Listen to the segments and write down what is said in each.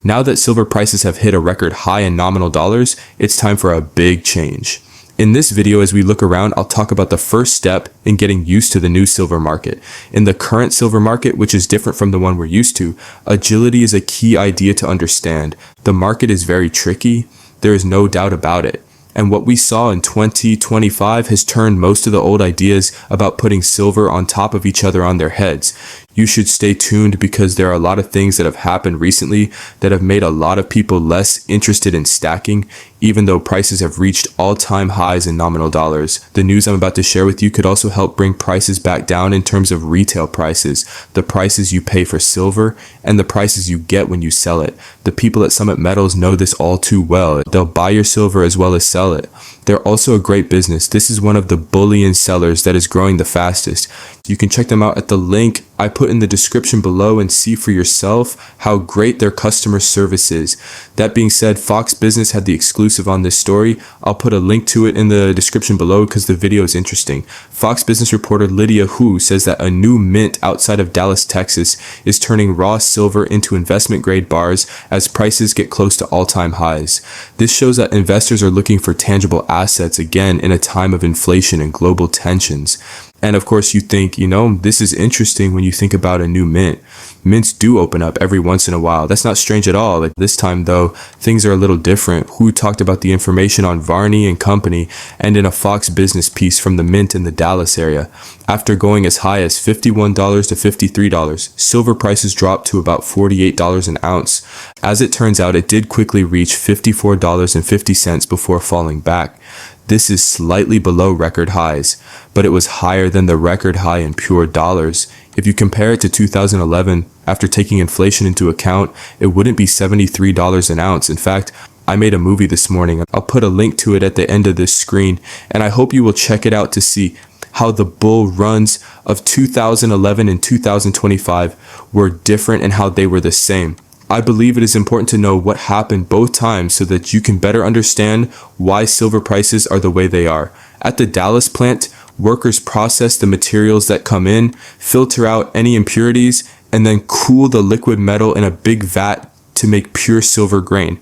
Now that silver prices have hit a record high in nominal dollars, it's time for a big change. In this video, as we look around, I'll talk about the first step in getting used to the new silver market. In the current silver market, which is different from the one we're used to, agility is a key idea to understand. The market is very tricky. There is no doubt about it. And what we saw in 2025 has turned most of the old ideas about putting silver on top of each other on their heads. You should stay tuned because there are a lot of things that have happened recently that have made a lot of people less interested in stacking, even though prices have reached all-time highs in nominal dollars. The news I'm about to share with you could also help bring prices back down in terms of retail prices, the prices you pay for silver, and the prices you get when you sell it. The people at Summit Metals know this all too well. They'll buy your silver as well as sell it. They're also a great business. This is one of the Bullion sellers that is growing the fastest. You can check them out at the link I put in the description below and see for yourself how great their customer service is. That being said, Fox Business had the exclusive on this story. I'll put a link to it in the description below because the video is interesting. Fox Business reporter Lydia Hu says that a new mint outside of Dallas, Texas is turning raw silver into investment grade bars as prices get close to all-time highs. This shows that investors are looking for tangible assets again in a time of inflation and global tensions. And of course you think, this is interesting when you think about a new mint. Mints do open up every once in a while. That's not strange at all. This time though, things are a little different. Who talked about the information on Varney and Company and in a Fox Business piece from the mint in the Dallas area. After going as high as $51 to $53, silver prices dropped to about $48 an ounce. As it turns out, it did quickly reach $54.50 before falling back. This is slightly below record highs, but it was higher than the record high in pure dollars. If you compare it to 2011, after taking inflation into account, it wouldn't be $73 an ounce. In fact, I made a movie this morning. I'll put a link to it at the end of this screen, and I hope you will check it out to see how the bull runs of 2011 and 2025 were different and how they were the same. I believe it is important to know what happened both times so that you can better understand why silver prices are the way they are. At the Dallas plant, workers process the materials that come in, filter out any impurities, and then cool the liquid metal in a big vat to make pure silver grain.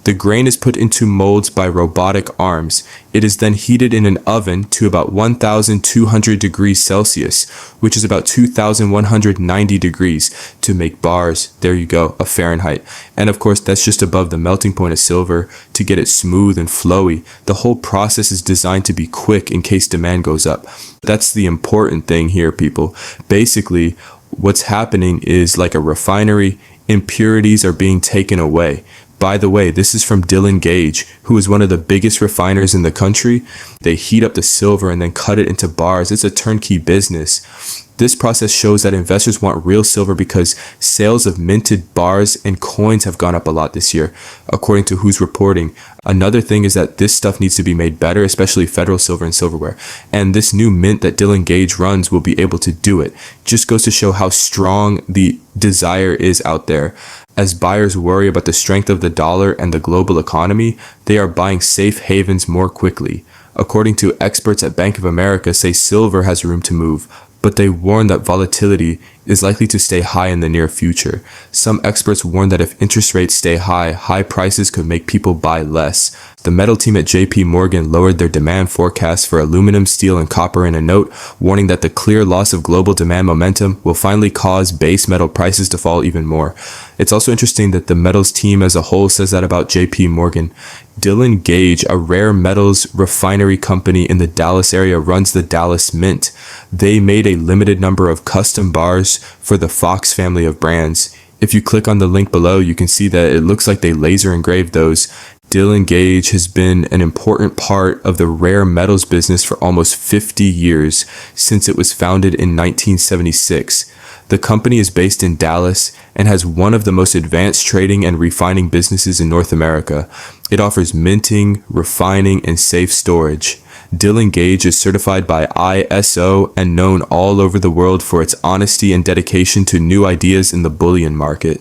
The grain is put into molds by robotic arms. It is then heated in an oven to about 1,200 degrees Celsius, which is about 2,190 degrees, to make bars. There you go, a Fahrenheit. And of course, that's just above the melting point of silver to get it smooth and flowy. The whole process is designed to be quick in case demand goes up. That's the important thing here, people. Basically, what's happening is like a refinery, impurities are being taken away. By the way, this is from Dylan Gage, who is one of the biggest refiners in the country. They heat up the silver and then cut it into bars. It's a turnkey business. This process shows that investors want real silver because sales of minted bars and coins have gone up a lot this year, according to who's reporting. Another thing is that this stuff needs to be made better, especially federal silver and silverware. And this new mint that Dylan Gage runs will be able to do it. Just goes to show how strong the desire is out there. As buyers worry about the strength of the dollar and the global economy, they are buying safe havens more quickly. According to experts at Bank of America, say silver has room to move, but they warn that volatility is likely to stay high in the near future. Some experts warn that if interest rates stay high, high prices could make people buy less. The metal team at JP Morgan lowered their demand forecast for aluminum, steel, and copper in a note, warning that the clear loss of global demand momentum will finally cause base metal prices to fall even more. It's also interesting that the metals team as a whole says that about JP Morgan. Dylan Gage, a rare metals refinery company in the Dallas area, runs the Dallas Mint. They made a limited number of custom bars for the Fox family of brands. If you click on the link below, you can see that it looks like they laser engraved those. Dylan Gage has been an important part of the rare metals business for almost 50 years, since it was founded in 1976. The company is based in Dallas and has one of the most advanced trading and refining businesses in North America. It offers minting, refining, and safe storage. Dylan Gage is certified by ISO and known all over the world for its honesty and dedication to new ideas in the bullion market.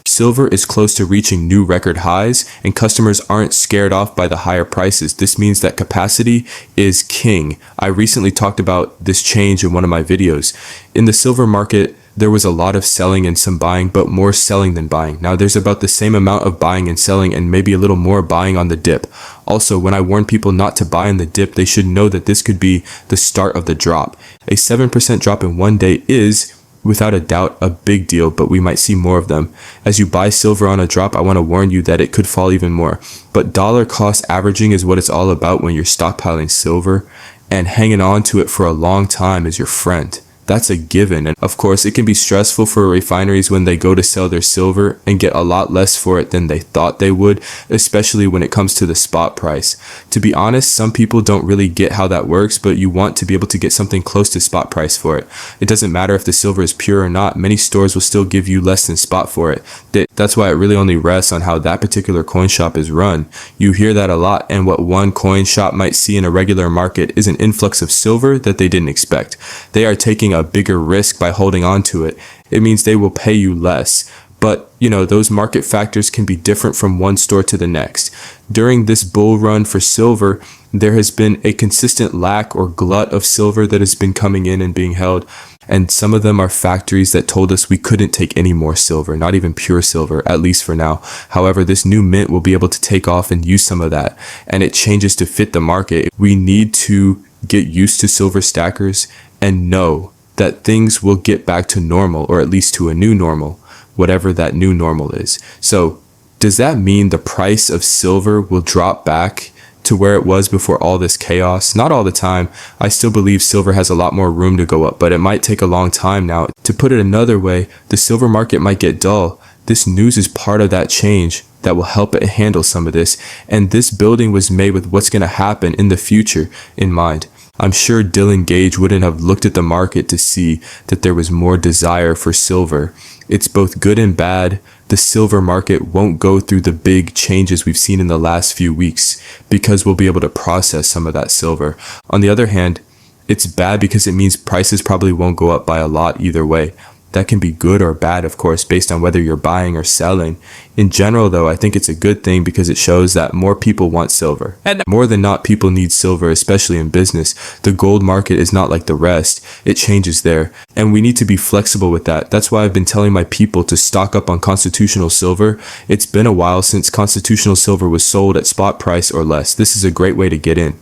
Silver is close to reaching new record highs, and customers aren't scared off by the higher prices. This means that capacity is king. I recently talked about this change in one of my videos. In the silver market, there was a lot of selling and some buying, but more selling than buying. Now there's about the same amount of buying and selling, and maybe a little more buying on the dip. Also, when I warn people not to buy on the dip, they should know that this could be the start of the drop. A 7% drop in one day is, without a doubt, a big deal, but we might see more of them. As you buy silver on a drop, I want to warn you that it could fall even more. But dollar cost averaging is what it's all about when you're stockpiling silver, and hanging on to it for a long time is your friend. That's a given. And of course, it can be stressful for refineries when they go to sell their silver and get a lot less for it than they thought they would, especially when it comes to the spot price. To be honest, some people don't really get how that works, but you want to be able to get something close to spot price for it. It doesn't matter if the silver is pure or not, many stores will still give you less than spot for it. That's why it really only rests on how that particular coin shop is run. You hear that a lot, and what one coin shop might see in a regular market is an influx of silver that they didn't expect. They are taking a bigger risk by holding on to it. It means they will pay you less. But, those market factors can be different from one store to the next. During this bull run for silver, there has been a consistent lack or glut of silver that has been coming in and being held. And some of them are factories that told us we couldn't take any more silver, not even pure silver, at least for now. However, this new mint will be able to take off and use some of that. And it changes to fit the market. We need to get used to silver stackers and know that things will get back to normal, or at least to a new normal, whatever that new normal is. So does that mean the price of silver will drop back to where it was before all this chaos? Not all the time. I still believe silver has a lot more room to go up, but it might take a long time now. To put it another way, the silver market might get dull. This news is part of that change that will help it handle some of this. And this building was made with what's going to happen in the future in mind. I'm sure Dylan Gage wouldn't have looked at the market to see that there was more desire for silver. It's both good and bad. The silver market won't go through the big changes we've seen in the last few weeks because we'll be able to process some of that silver. On the other hand, it's bad because it means prices probably won't go up by a lot either way. That can be good or bad, of course, based on whether you're buying or selling. In general, though, I think it's a good thing because it shows that more people want silver. And more than not, people need silver, especially in business. The gold market is not like the rest. It changes there. And we need to be flexible with that. That's why I've been telling my people to stock up on constitutional silver. It's been a while since constitutional silver was sold at spot price or less. This is a great way to get in.